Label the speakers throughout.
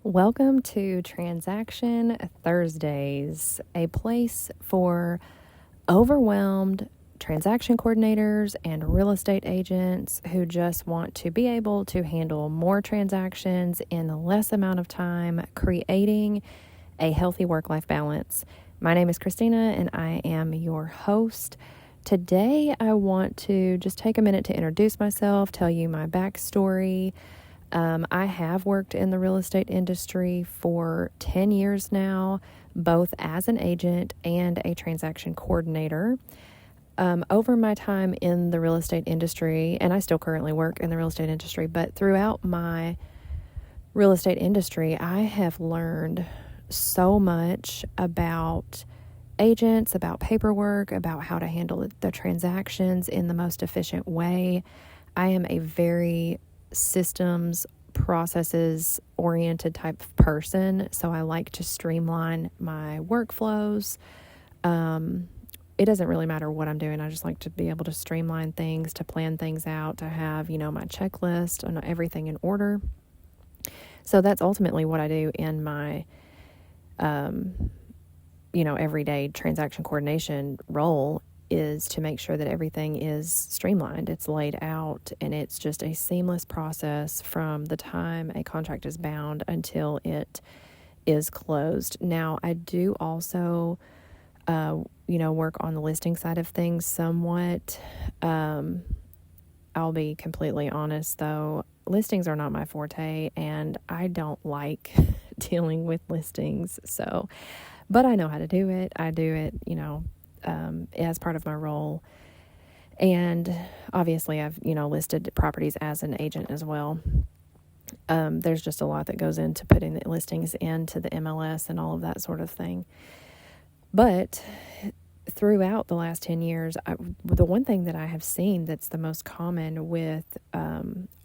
Speaker 1: Welcome to Transaction Thursdays, a place for overwhelmed transaction coordinators and real estate agents who just want to be able to handle more transactions in less amount of time, creating a healthy work-life balance. My name is Christina, and I am your host. Today, I want to just take a minute to introduce myself, tell you my backstory. I have worked in the real estate industry for 10 years now, both as an agent and a transaction coordinator. Over my time in the real estate industry, and I still currently work in the real estate industry, but throughout my real estate industry, I have learned so much about agents, about paperwork, about how to handle the transactions in the most efficient way. I am a very systems, processes oriented type of person, so I like to streamline my workflows. It doesn't really matter what I'm doing. I just like to be able to streamline things, to plan things out, to have, my checklist and everything in order. So that's ultimately what I do in my everyday transaction coordination role, is to make sure that everything is streamlined, it's laid out, and it's just a seamless process from the time a contract is bound until it is closed. Now, I do also, work on the listing side of things somewhat. I'll be completely honest, though, listings are not my forte, and I don't like dealing with listings. But I know how to do it. I do it, as part of my role. And obviously I've, listed properties as an agent as well. There's just a lot that goes into putting the listings into the MLS and all of that sort of thing. But throughout the last 10 years, the one thing that I have seen that's the most common with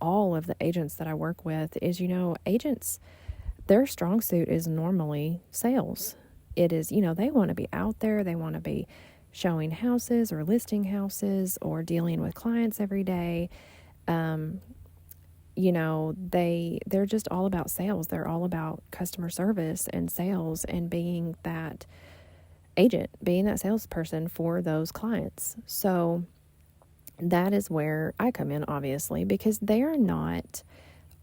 Speaker 1: all of the agents that I work with is, agents, their strong suit is normally sales. It is, they want to be out there. They want to be showing houses or listing houses or dealing with clients every day. They're just all about sales. They're all about customer service and sales and being that agent, being that salesperson for those clients. So that is where I come in, obviously, because they are not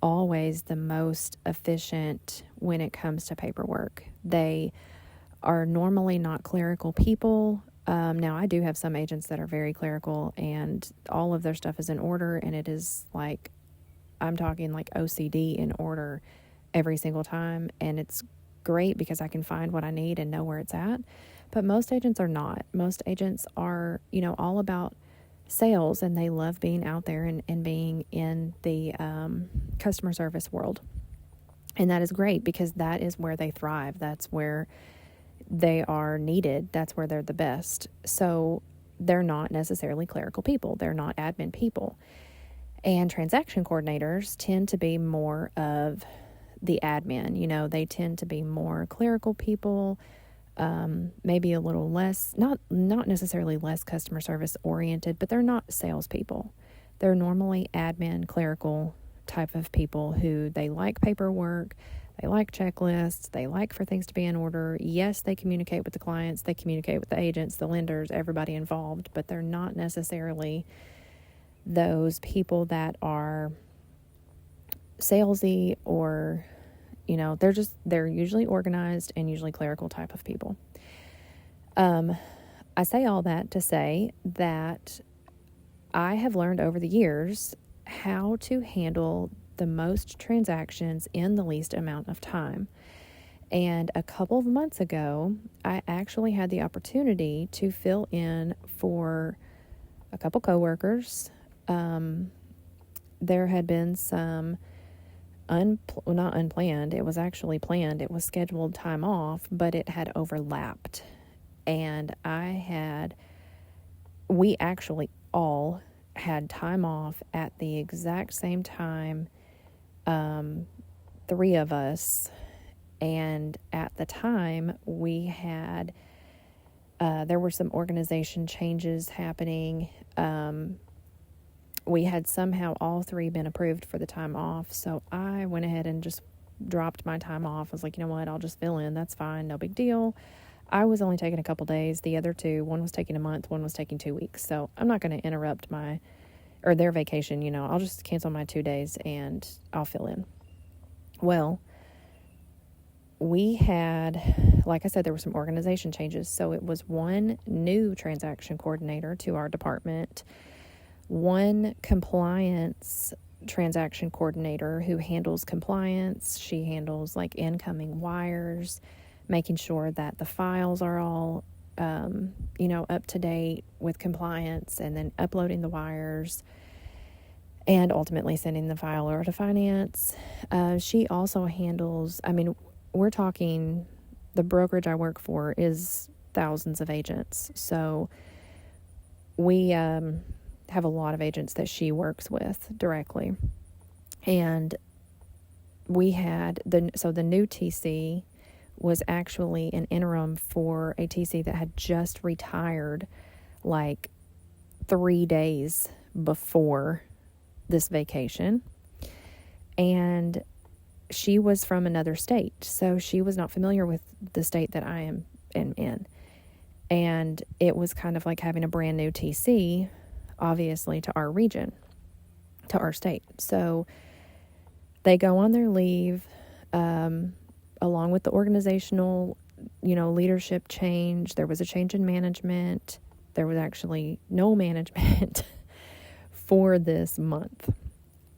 Speaker 1: always the most efficient when it comes to paperwork. They are normally not clerical people. Now, I do have some agents that are very clerical and all of their stuff is in order, and it is like, I'm talking like OCD in order every single time, and it's great because I can find what I need and know where it's at. But most agents are not. Most agents are, all about sales, and they love being out there and being in the customer service world. And that is great because that is where they thrive. That's where they are needed. That's where they're the best. So they're not necessarily clerical people. They're not admin people. And transaction coordinators tend to be more of the admin. They tend to be more clerical people, maybe a little less, not necessarily less customer service oriented, but they're not salespeople. They're normally admin, clerical type of people who they like paperwork. They like checklists. They like for things to be in order. Yes, they communicate with the clients. They communicate with the agents, the lenders, everybody involved, but they're not necessarily those people that are salesy or, they're usually organized and usually clerical type of people. I say all that to say that I have learned over the years how to handle the most transactions in the least amount of time. And a couple of months ago, I actually had the opportunity to fill in for a couple coworkers. There had been some not unplanned, it was actually planned. It was scheduled time off, but it had overlapped. And we actually all had time off at the exact same time, 3 of us. And at the time we had, there were some organization changes happening. We had somehow all 3 been approved for the time off. So I went ahead and just dropped my time off. I was like, you know what, I'll just fill in. That's fine. No big deal. I was only taking a couple days. The other two, one was taking a month, one was taking 2 weeks. So I'm not going to interrupt their vacation. I'll just cancel my 2 days and I'll fill in. Well, we had, like I said, there were some organization changes. So it was one new transaction coordinator to our department, one compliance transaction coordinator who handles compliance. She handles like incoming wires, making sure that the files are all, up to date with compliance, and then uploading the wires and ultimately sending the file over to finance. She also handles, we're talking, the brokerage I work for is thousands of agents. So we have a lot of agents that she works with directly. And we had the new TC was actually an interim for a TC that had just retired like 3 days before this vacation. And she was from another state, so she was not familiar with the state that I am in. And it was kind of like having a brand new TC, obviously, to our region, to our state. So they go on their leave, along with the organizational, leadership change. There was a change in management. There was actually no management for this month.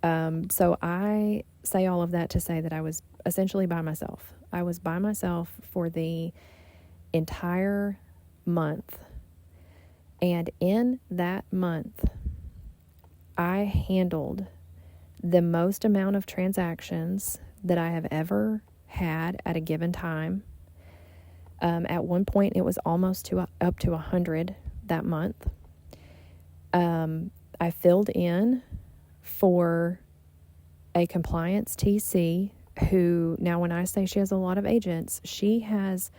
Speaker 1: So I say all of that to say that I was essentially by myself. I was by myself for the entire month. And in that month, I handled the most amount of transactions that I have ever had at a given time. At one point, it was almost up to 100 that month. I filled in for a compliance TC who, now when I say she has a lot of agents, she has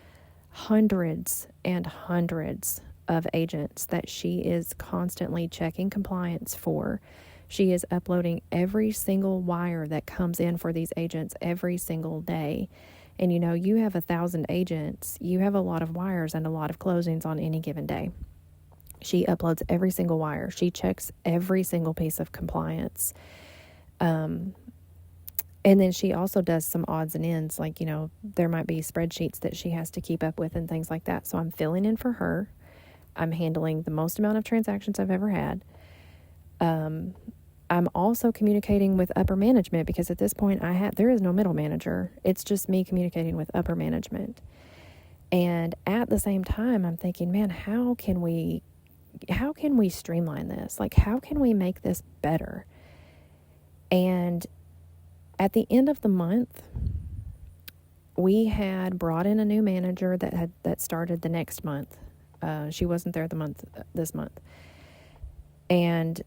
Speaker 1: hundreds and hundreds of agents that she is constantly checking compliance for. She is uploading every single wire that comes in for these agents every single day. And you have 1,000 agents, you have a lot of wires and a lot of closings on any given day. She uploads every single wire. She checks every single piece of compliance. And then she also does some odds and ends, like, there might be spreadsheets that she has to keep up with and things like that. So I'm filling in for her. I'm handling the most amount of transactions I've ever had. I'm also communicating with upper management because at this point there is no middle manager. It's just me communicating with upper management. And at the same time, I'm thinking, man, how can we streamline this? Like, how can we make this better? And at the end of the month, we had brought in a new manager that started the next month. She wasn't there this month. And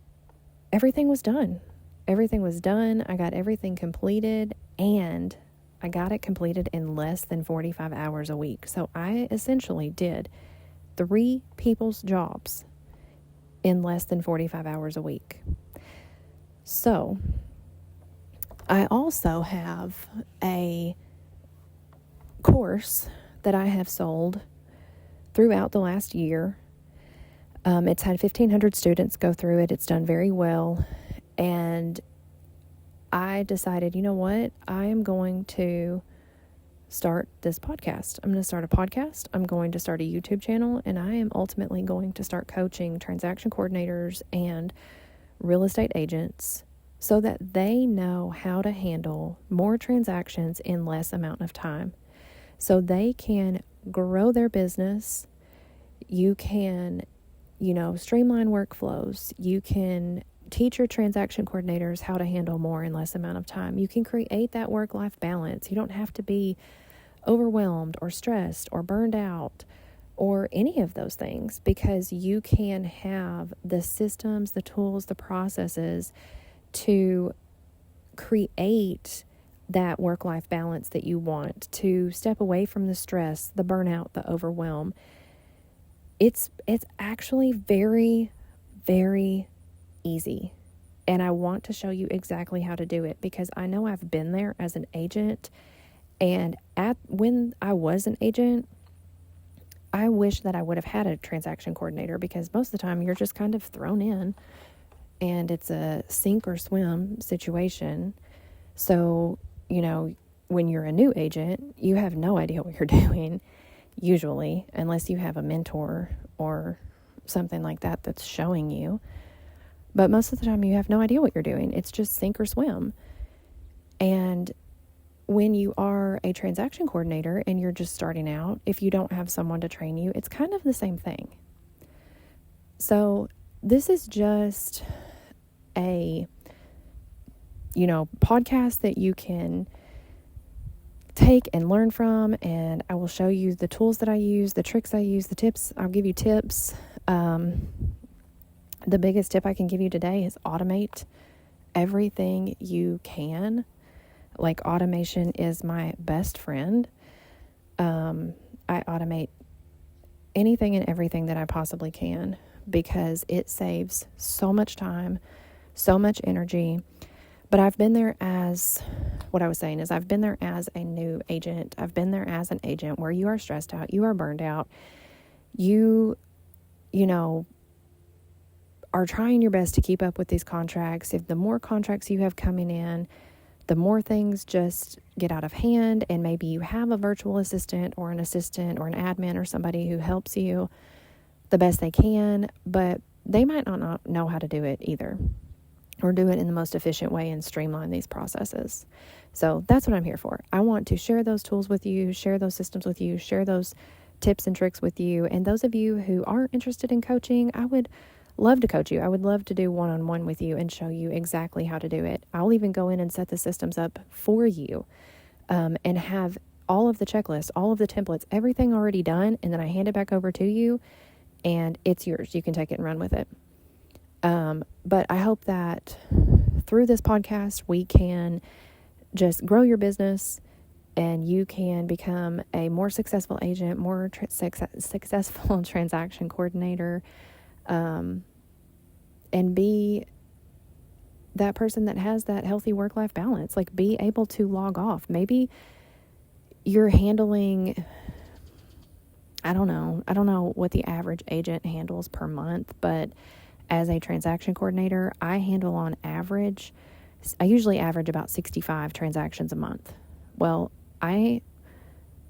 Speaker 1: everything was done. Everything was done. I got everything completed, and I got it completed in less than 45 hours a week. So I essentially did 3 people's jobs in less than 45 hours a week. So I also have a course that I have sold throughout the last year. It's had 1,500 students go through it. It's done very well. And I decided, you know what? I am going to start this podcast. I'm going to start a podcast. I'm going to start a YouTube channel. And I am ultimately going to start coaching transaction coordinators and real estate agents so that they know how to handle more transactions in less amount of time. So they can grow their business. You can streamline workflows. You can teach your transaction coordinators how to handle more in less amount of time. You can create that work-life balance. You don't have to be overwhelmed or stressed or burned out or any of those things, because you can have the systems, the tools, the processes to create that work-life balance that you want, to step away from the stress, the burnout, the overwhelm. It's actually very, very easy. And I want to show you exactly how to do it because I know I've been there as an agent. And when I was an agent, I wish that I would have had a transaction coordinator because most of the time you're just kind of thrown in and it's a sink or swim situation. So, when you're a new agent, you have no idea what you're doing, usually, unless you have a mentor or something like that that's showing you. But most of the time you have no idea what you're doing. It's just sink or swim. And when you are a transaction coordinator and you're just starting out, if you don't have someone to train you, it's kind of the same thing. So this is just a, podcast that you can take and learn from, and I will show you the tools that I use, the tricks I use, the tips. I'll give you tips. The biggest tip I can give you today is automate everything you can. Like, automation is my best friend. I automate anything and everything that I possibly can because it saves so much time, so much energy. But I've been there as a new agent. I've been there as an agent where you are stressed out, you are burned out, you are trying your best to keep up with these contracts. If the more contracts you have coming in, the more things just get out of hand, and maybe you have a virtual assistant or an admin or somebody who helps you the best they can, but they might not know how to do it either, or do it in the most efficient way and streamline these processes. So that's what I'm here for. I want to share those tools with you, share those systems with you, share those tips and tricks with you. And those of you who are interested in coaching, I would love to coach you. I would love to do one-on-one with you and show you exactly how to do it. I'll even go in and set the systems up for you, and have all of the checklists, all of the templates, everything already done. And then I hand it back over to you and it's yours. You can take it and run with it. But I hope that through this podcast, we can just grow your business and you can become a more successful agent, more successful transaction coordinator, and be that person that has that healthy work-life balance. Like, be able to log off. Maybe you're handling, I don't know what the average agent handles per month, but as a transaction coordinator, I usually average about 65 transactions a month. Well, I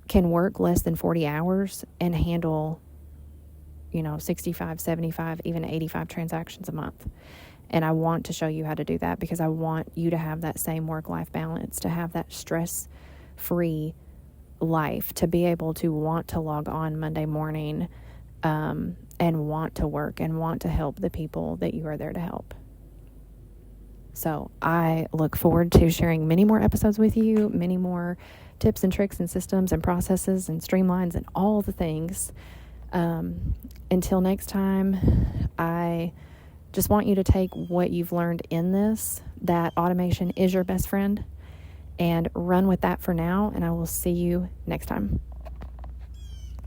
Speaker 1: can work less than 40 hours and handle 65, 75, even 85 transactions a month. And I want to show you how to do that because I want you to have that same work-life balance, to have that stress-free life, to be able to want to log on Monday morning, and want to work and want to help the people that you are there to help. So I look forward to sharing many more episodes with you, many more tips and tricks and systems and processes and streamlines and all the things. Until next time, I just want you to take what you've learned in this, that automation is your best friend, and run with that for now. And I will see you next time.